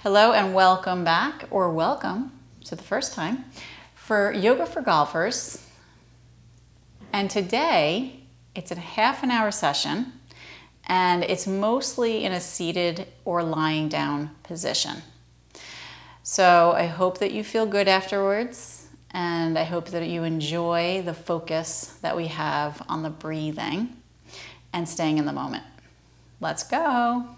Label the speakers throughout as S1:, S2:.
S1: Hello and welcome back, or welcome to the first time, for Yoga for Golfers. And today, it's a half an hour session, and it's mostly in a seated or lying down position. So I hope that you feel good afterwards, and I hope that you enjoy the focus that we have on the breathing and staying in the moment. Let's go.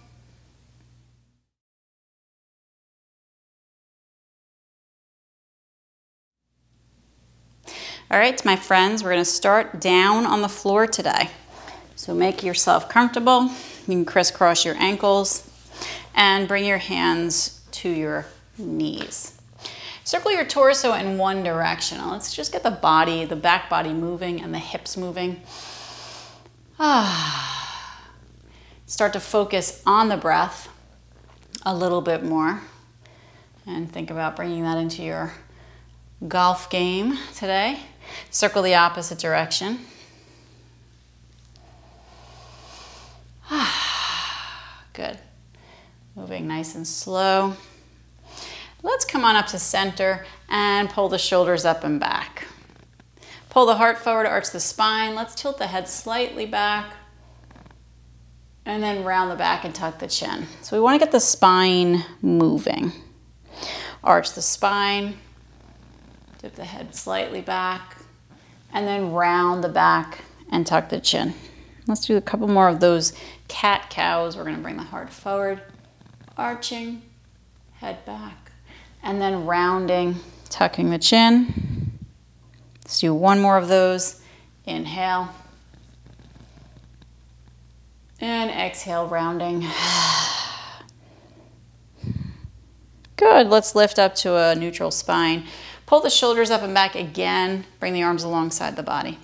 S1: All right, my friends, we're going to start down on the floor today. So make yourself comfortable. You can crisscross your ankles and bring your hands to your knees. Circle your torso in one direction. Let's just get the body, the back body moving and the hips moving. Start to focus on the breath a little bit more and think about bringing that into your golf game today. Circle the opposite direction. Good. Moving nice and slow. Let's come on up to center and pull the shoulders up and back. Pull the heart forward, arch the spine. Let's tilt the head slightly back and then round the back and tuck the chin. So we want to get the spine moving. Arch the spine. Dip the head slightly back, and then round the back and tuck the chin. Let's do a couple more of those cat-cows. We're going to bring the heart forward, arching, head back, and then rounding, tucking the chin. Let's do one more of those. Inhale, and exhale, rounding. Good. Let's lift up to a neutral spine. Pull the shoulders up and back again. Bring the arms alongside the body.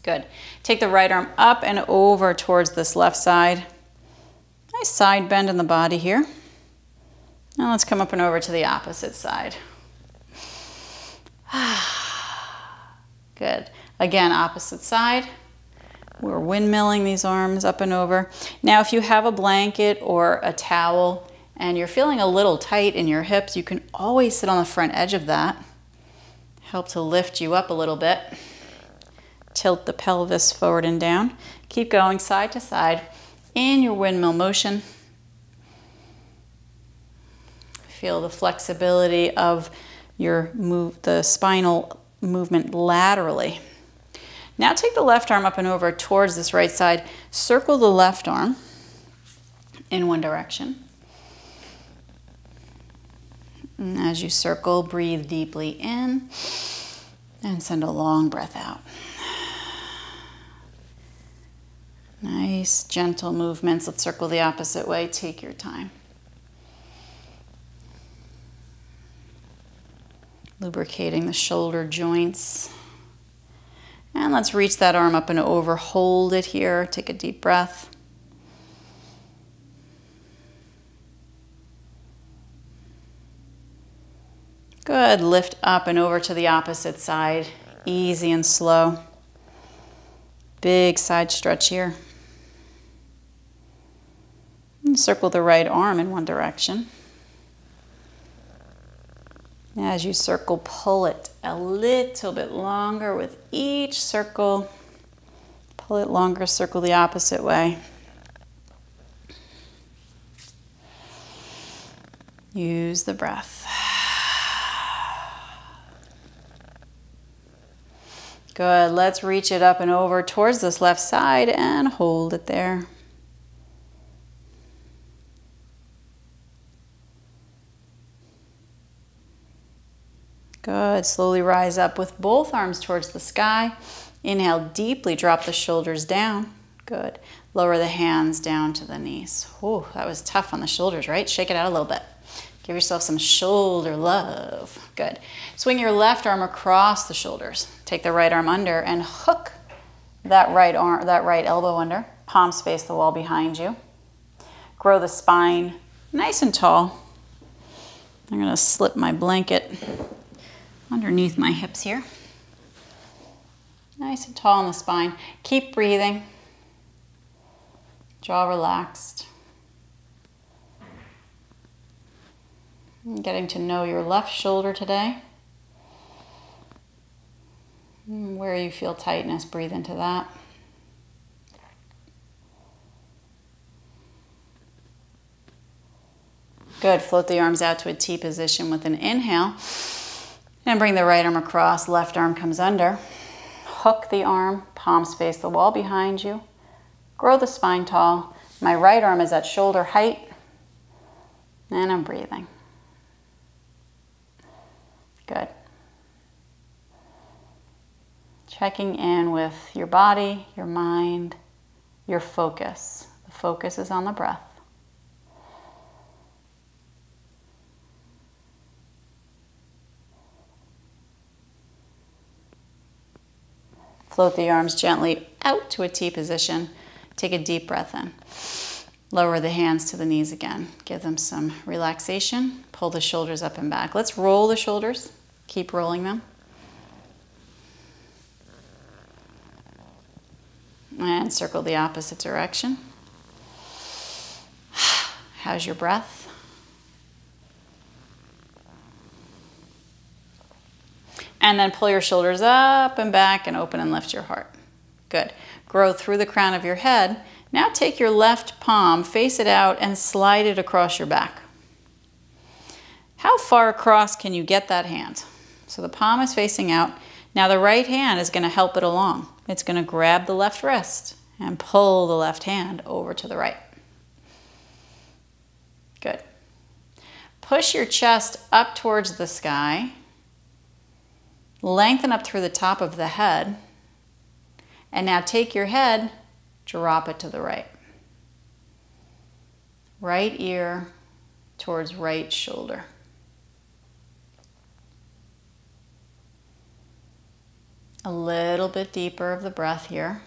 S1: Good. Take the right arm up and over towards this left side. Nice side bend in the body here. Now let's come up and over to the opposite side. Good. Again, opposite side. We're windmilling these arms up and over. Now, if you have a blanket or a towel and you're feeling a little tight in your hips, you can always sit on the front edge of that. Help to lift you up a little bit. Tilt the pelvis forward and down. Keep going side to side in your windmill motion. Feel the flexibility of your the spinal movement laterally. Now take the left arm up and over towards this right side. Circle the left arm in one direction. And as you circle, breathe deeply in and send a long breath out. Nice, gentle movements. Let's circle the opposite way. Take your time. Lubricating the shoulder joints. And let's reach that arm up and over. Hold it here. Take a deep breath. Good. Lift up and over to the opposite side. Easy and slow. Big side stretch here. And circle the right arm in one direction. As you circle, pull it a little bit longer with each circle. Pull it longer, circle the opposite way. Use the breath. Good. Let's reach it up and over towards this left side and hold it there. Good. Slowly rise up with both arms towards the sky. Inhale deeply, drop the shoulders down. Good. Lower the hands down to the knees. Whew, that was tough on the shoulders, right? Shake it out a little bit. Give yourself some shoulder love. Good. Swing your left arm across the shoulders. Take the right arm under and hook that right elbow under. Palms face the wall behind you. Grow the spine nice and tall. I'm going to slip my blanket underneath my hips here. Nice and tall on the spine. Keep breathing. Jaw relaxed. Getting to know your left shoulder today. Where you feel tightness, breathe into that. Good. Float the arms out to a T position with an inhale. And bring the right arm across, left arm comes under. Hook the arm, palms face the wall behind you. Grow the spine tall. My right arm is at shoulder height. And I'm breathing. Good. Checking in with your body, your mind, your focus. The focus is on the breath. Float the arms gently out to a T position. Take a deep breath in. Lower the hands to the knees again. Give them some relaxation. Pull the shoulders up and back. Let's roll the shoulders. Keep rolling them. And circle the opposite direction. How's your breath? And then pull your shoulders up and back and open and lift your heart. Good. Grow through the crown of your head. Now take your left palm, face it out, and slide it across your back. How far across can you get that hand? So the palm is facing out. Now the right hand is going to help it along. It's going to grab the left wrist and pull the left hand over to the right. Good. Push your chest up towards the sky. Lengthen up through the top of the head. And now take your head, drop it to the right. Right ear towards right shoulder. A little bit deeper of the breath here.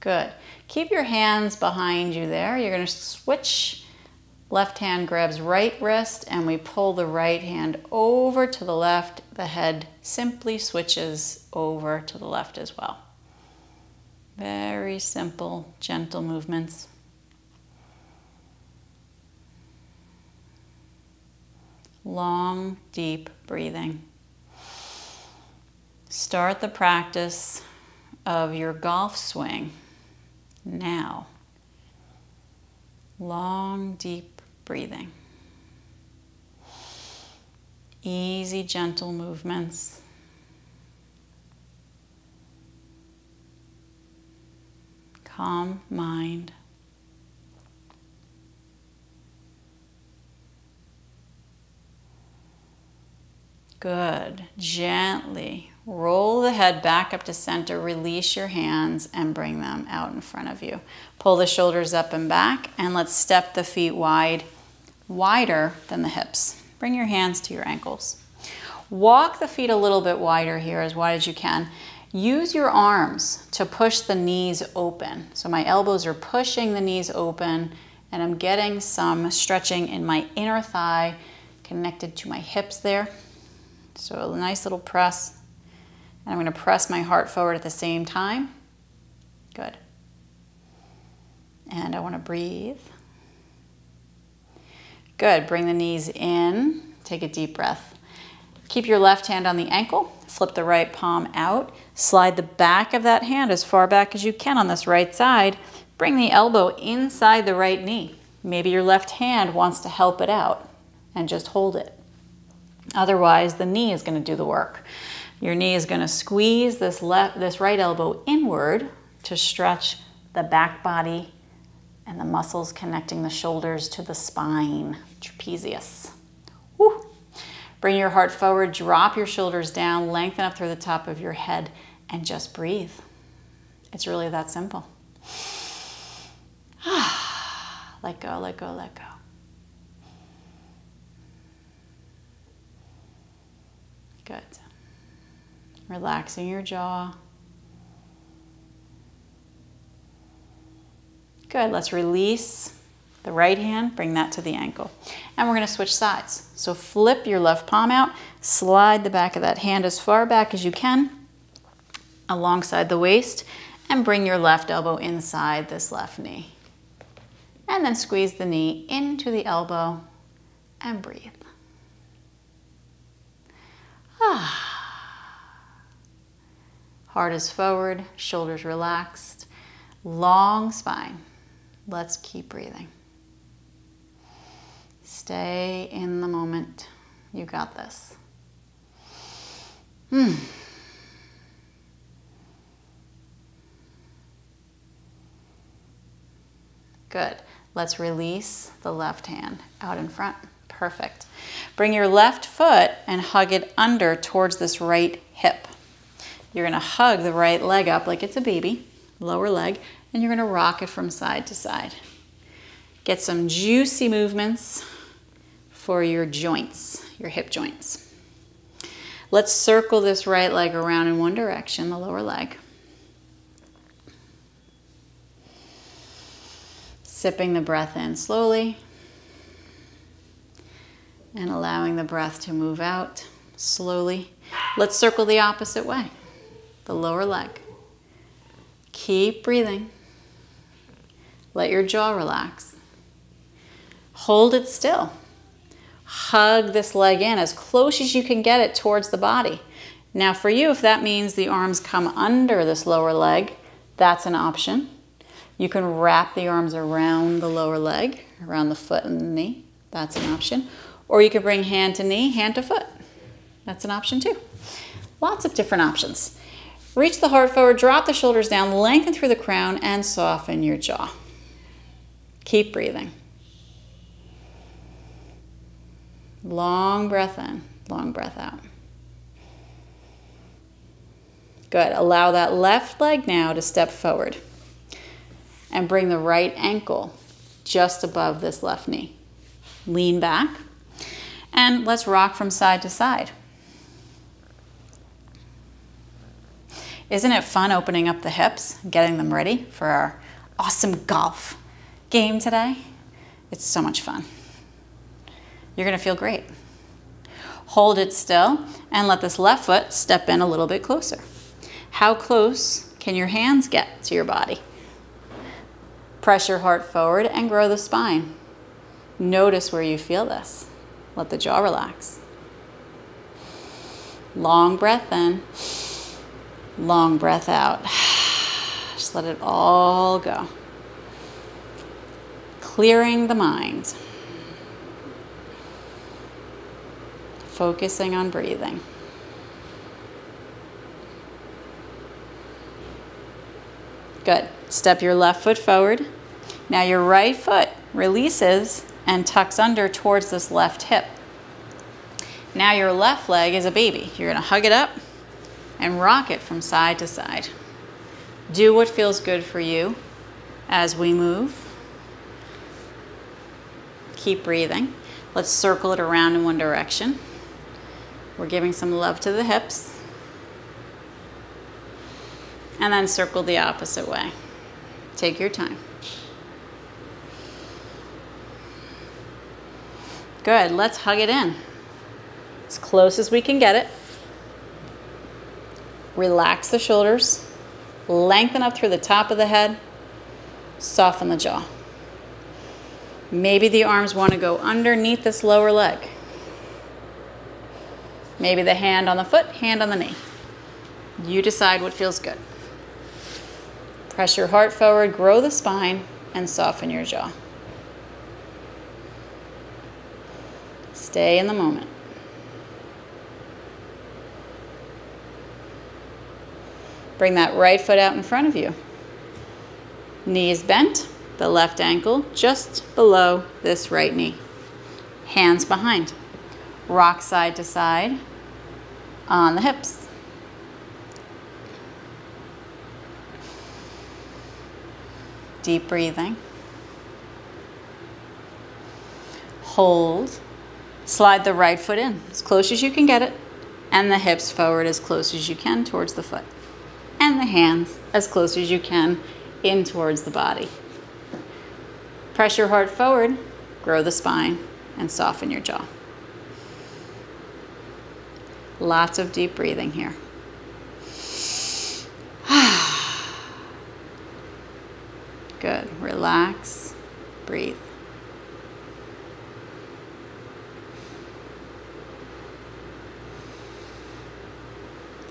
S1: Good. Keep your hands behind you there. You're going to switch. Left hand grabs right wrist and we pull the right hand over to the left. The head simply switches over to the left as well. Very simple, gentle movements. Long, deep breathing. Start the practice of your golf swing now. Long, deep breathing. Easy, gentle movements. Calm mind. Good. Gently roll the head back up to center, release your hands and bring them out in front of you. Pull the shoulders up and back and let's step the feet wide, wider than the hips. Bring your hands to your ankles. Walk the feet a little bit wider here, as wide as you can. Use your arms to push the knees open. So my elbows are pushing the knees open and I'm getting some stretching in my inner thigh connected to my hips there. So a nice little press. And I'm going to press my heart forward at the same time. Good. And I want to breathe. Good. Bring the knees in. Take a deep breath. Keep your left hand on the ankle. Flip the right palm out. Slide the back of that hand as far back as you can on this right side. Bring the elbow inside the right knee. Maybe your left hand wants to help it out and just hold it. Otherwise, the knee is going to do the work. Your knee is going to squeeze this right elbow inward to stretch the back body and the muscles connecting the shoulders to the spine, trapezius. Woo. Bring your heart forward, drop your shoulders down, lengthen up through the top of your head, and just breathe. It's really that simple. Let go, let go, let go. Good. Relaxing your jaw. Good. Let's release The right hand, bring that to the ankle. And we're going to switch sides. So flip your left palm out, slide the back of that hand as far back as you can alongside the waist, and bring your left elbow inside this left knee. And then squeeze the knee into the elbow and breathe. Heart is forward, shoulders relaxed, long spine. Let's keep breathing. Stay in the moment. You got this. Good. Let's release the left hand out in front. Perfect. Bring your left foot and hug it under towards this right hip. You're going to hug the right leg up like it's a baby, lower leg, and you're going to rock it from side to side. Get some juicy movements for your joints, your hip joints. Let's circle this right leg around in one direction, the lower leg. Sipping the breath in slowly and allowing the breath to move out slowly. Let's circle the opposite way, the lower leg. Keep breathing. Let your jaw relax. Hold it still. Hug this leg in as close as you can get it towards the body. Now for you, if that means the arms come under this lower leg, that's an option. You can wrap the arms around the lower leg, around the foot and the knee. That's an option. Or you could bring hand to knee, hand to foot. That's an option too. Lots of different options. Reach the heart forward, drop the shoulders down, lengthen through the crown, and soften your jaw. Keep breathing. Long breath in, long breath out. Good. Allow that left leg now to step forward. And bring the right ankle just above this left knee. Lean back. And let's rock from side to side. Isn't it fun opening up the hips and getting them ready for our awesome golf game today? It's so much fun. You're going to feel great. Hold it still and let this left foot step in a little bit closer. How close can your hands get to your body? Press your heart forward and grow the spine. Notice where you feel this. Let the jaw relax. Long breath in, long breath out. Just let it all go. Clearing the mind. Focusing on breathing. Good. Step your left foot forward. Now your right foot releases and tucks under towards this left hip. Now your left leg is a baby. You're going to hug it up and rock it from side to side. Do what feels good for you as we move. Keep breathing. Let's circle it around in one direction. We're giving some love to the hips. And then circle the opposite way. Take your time. Good, let's hug it in. As close as we can get it. Relax the shoulders. Lengthen up through the top of the head. Soften the jaw. Maybe the arms want to go underneath this lower leg. Maybe the hand on the foot, hand on the knee. You decide what feels good. Press your heart forward, grow the spine, and soften your jaw. Stay in the moment. Bring that right foot out in front of you. Knees bent, the left ankle just below this right knee. Hands behind. Rock side to side on the hips. Deep breathing. Hold. Slide the right foot in as close as you can get it, and the hips forward as close as you can towards the foot, and the hands as close as you can in towards the body. Press your heart forward, grow the spine, and soften your jaw. Lots of deep breathing here. Good. Relax, breathe.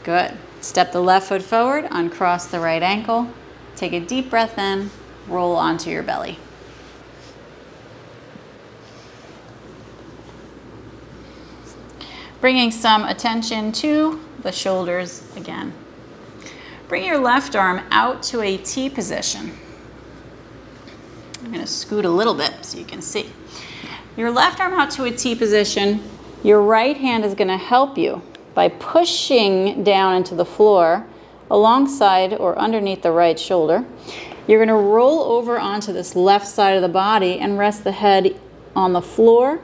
S1: Good. Step the left foot forward, uncross the right ankle. Take a deep breath in, roll onto your belly. Bringing some attention to the shoulders again. Bring your left arm out to a T position. I'm going to scoot a little bit so you can see. Your left arm out to a T position. Your right hand is going to help you by pushing down into the floor alongside or underneath the right shoulder. You're going to roll over onto this left side of the body and rest the head on the floor,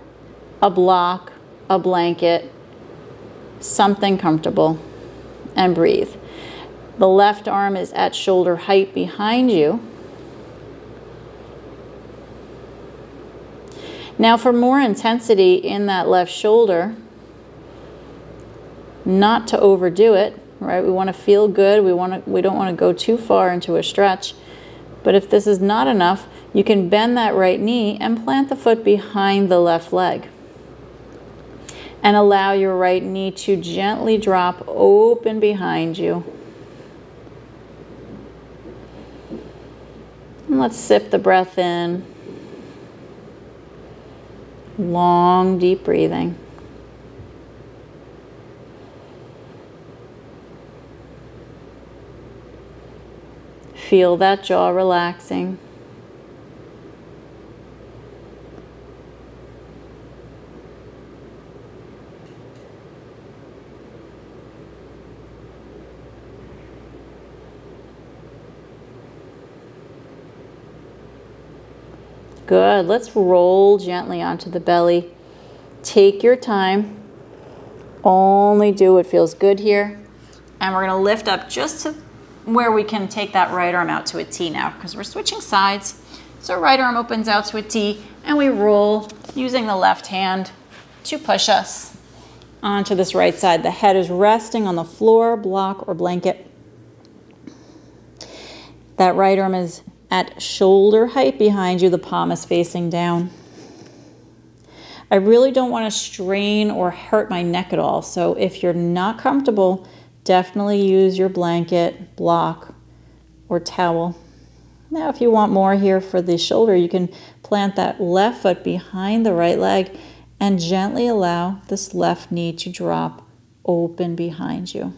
S1: a block, a blanket, something comfortable, and breathe. The left arm is at shoulder height behind you. Now for more intensity in that left shoulder, not to overdo it, right? We want to feel good. We don't want to go too far into a stretch. But if this is not enough, you can bend that right knee and plant the foot behind the left leg. And allow your right knee to gently drop open behind you. And let's sip the breath in. Long, deep breathing. Feel that jaw relaxing. Good. Let's roll gently onto the belly. Take your time. Only do what feels good here. And we're going to lift up just to where we can take that right arm out to a T now, because we're switching sides. So right arm opens out to a T, and we roll using the left hand to push us onto this right side. The head is resting on the floor, block, or blanket. That right arm is at shoulder height behind you. The palm is facing down. I really don't want to strain or hurt my neck at all. So if you're not comfortable, definitely use your blanket, block, or towel. Now, if you want more here for the shoulder, you can plant that left foot behind the right leg and gently allow this left knee to drop open behind you.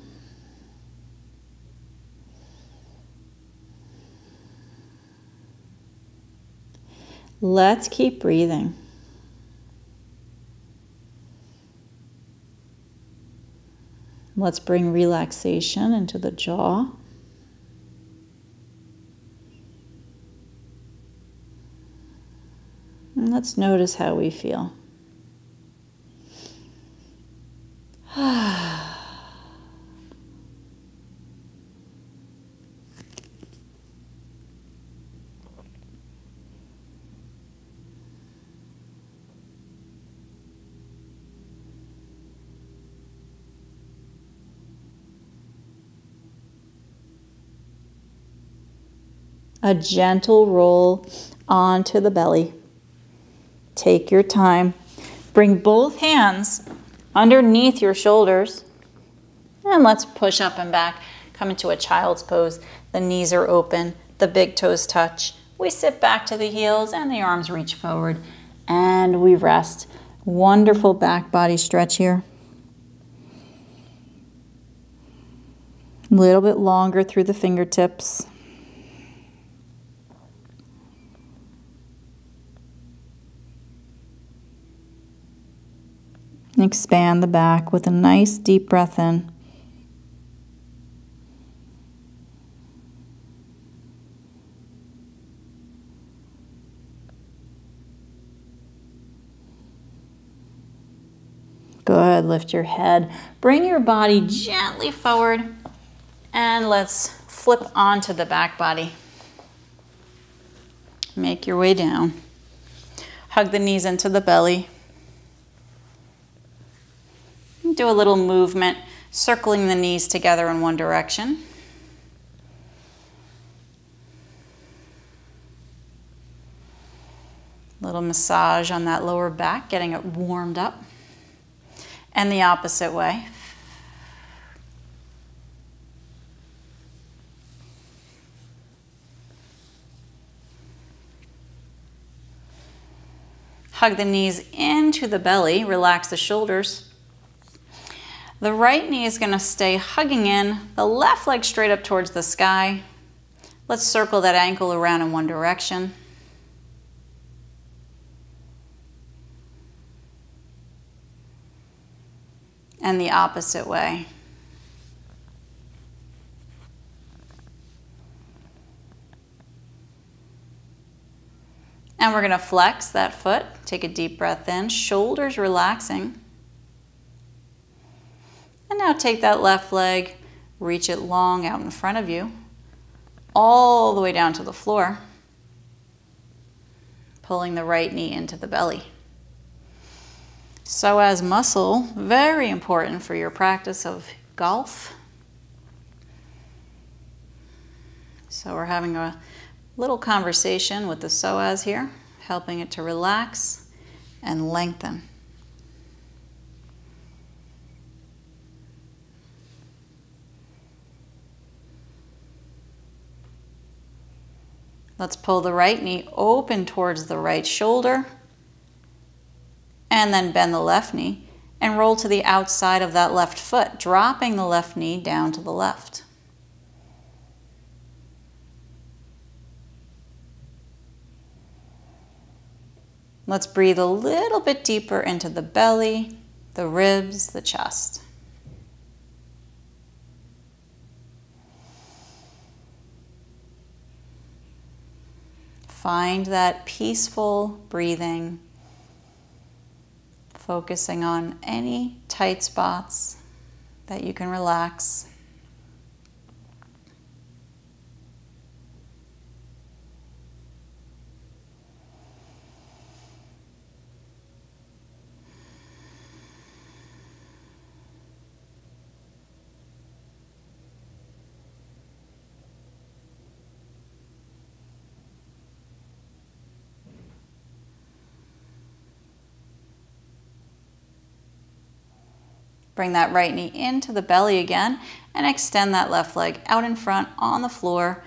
S1: Let's keep breathing. Let's bring relaxation into the jaw. And let's notice how we feel. A gentle roll onto the belly. Take your time. Bring both hands underneath your shoulders. And let's push up and back. Come into a child's pose. The knees are open. The big toes touch. We sit back to the heels and the arms reach forward. And we rest. Wonderful back body stretch here. A little bit longer through the fingertips. Expand the back with a nice deep breath in. Good. Lift your head. Bring your body gently forward. And let's flip onto the back body. Make your way down. Hug the knees into the belly. Do a little movement, circling the knees together in one direction. Little massage on that lower back, getting it warmed up. And the opposite way. Hug the knees into the belly, relax the shoulders. The right knee is going to stay hugging in, the left leg straight up towards the sky. Let's circle that ankle around in one direction. And the opposite way. And we're going to flex that foot. Take a deep breath in, shoulders relaxing. And now take that left leg, reach it long out in front of you, all the way down to the floor. Pulling the right knee into the belly. Psoas muscle, very important for your practice of golf. So we're having a little conversation with the psoas here, helping it to relax and lengthen. Let's pull the right knee open towards the right shoulder. And then bend the left knee and roll to the outside of that left foot, dropping the left knee down to the left. Let's breathe a little bit deeper into the belly, the ribs, the chest. Find that peaceful breathing. Focusing on any tight spots that you can relax. Bring that right knee into the belly again and extend that left leg out in front on the floor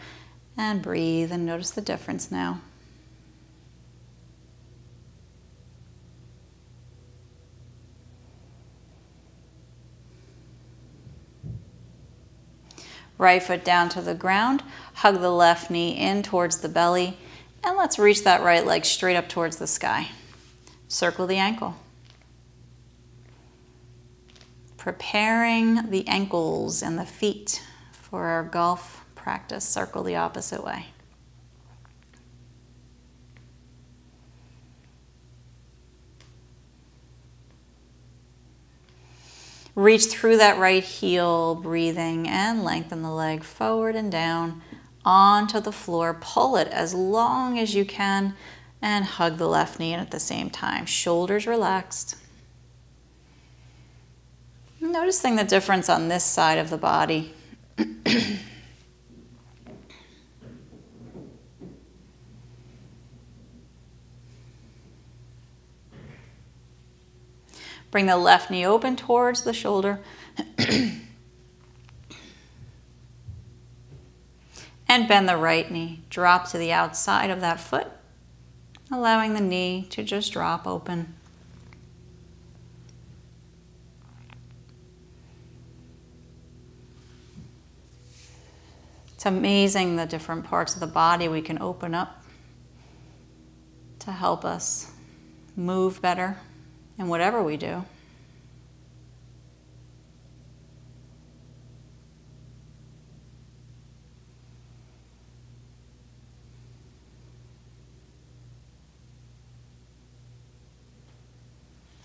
S1: and breathe and notice the difference now. Right foot down to the ground, hug the left knee in towards the belly, and let's reach that right leg straight up towards the sky. Circle the ankle. Preparing the ankles and the feet for our golf practice. Circle the opposite way. Reach through that right heel, breathing, and lengthen the leg forward and down onto the floor. Pull it as long as you can and hug the left knee in at the same time. Shoulders relaxed. Noticing the difference on this side of the body. Bring the left knee open towards the shoulder. And bend the right knee. Drop to the outside of that foot, allowing the knee to just drop open. It's amazing the different parts of the body we can open up to help us move better in whatever we do.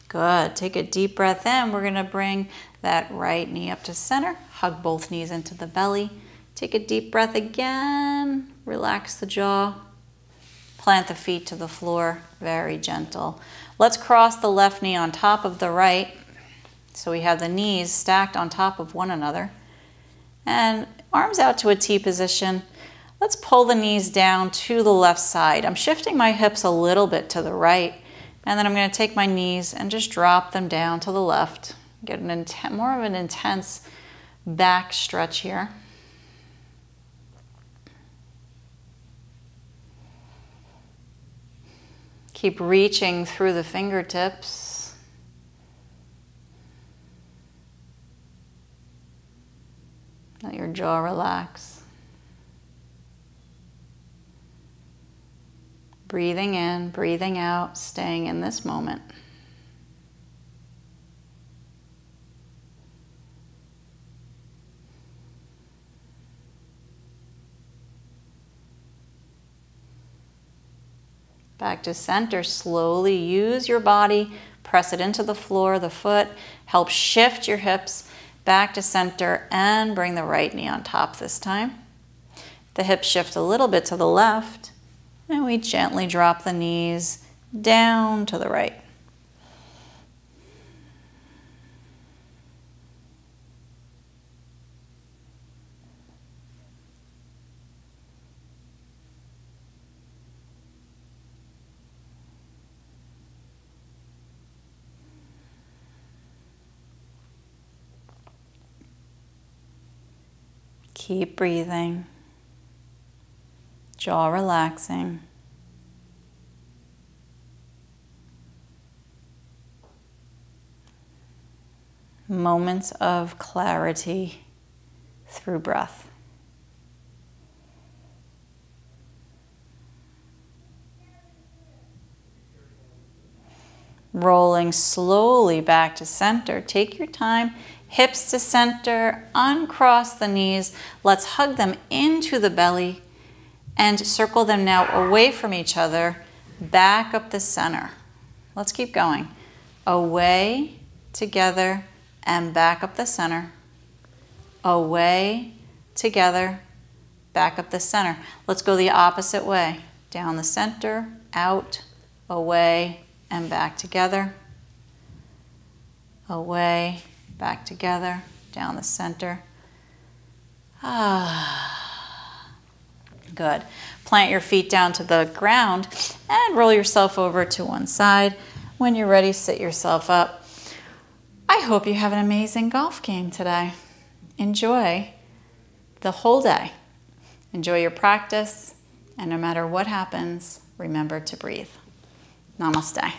S1: Good. Take a deep breath in. We're going to bring that right knee up to center. Hug both knees into the belly. Take a deep breath again. Relax the jaw. Plant the feet to the floor, very gentle. Let's cross the left knee on top of the right. So we have the knees stacked on top of one another. And arms out to a T position. Let's pull the knees down to the left side. I'm shifting my hips a little bit to the right. And then I'm going to take my knees and just drop them down to the left. Get more of an intense back stretch here. Keep reaching through the fingertips. Let your jaw relax. Breathing in, breathing out, staying in this moment. Back to center, slowly use your body, press it into the floor, the foot, help shift your hips back to center and bring the right knee on top this time. The hips shift a little bit to the left and we gently drop the knees down to the right. Keep breathing, jaw relaxing. Moments of clarity through breath. Rolling slowly back to center. Take your time. Hips to center, uncross the knees. Let's hug them into the belly and circle them now away from each other, back up the center. Let's keep going. Away, together, and back up the center. Away, together, back up the center. Let's go the opposite way. Down the center, out, away, and back together. Away, back together, down the center. Good. Plant your feet down to the ground and roll yourself over to one side. When you're ready, sit yourself up. I hope you have an amazing golf game today. Enjoy the whole day. Enjoy your practice, and no matter what happens, remember to breathe. Namaste.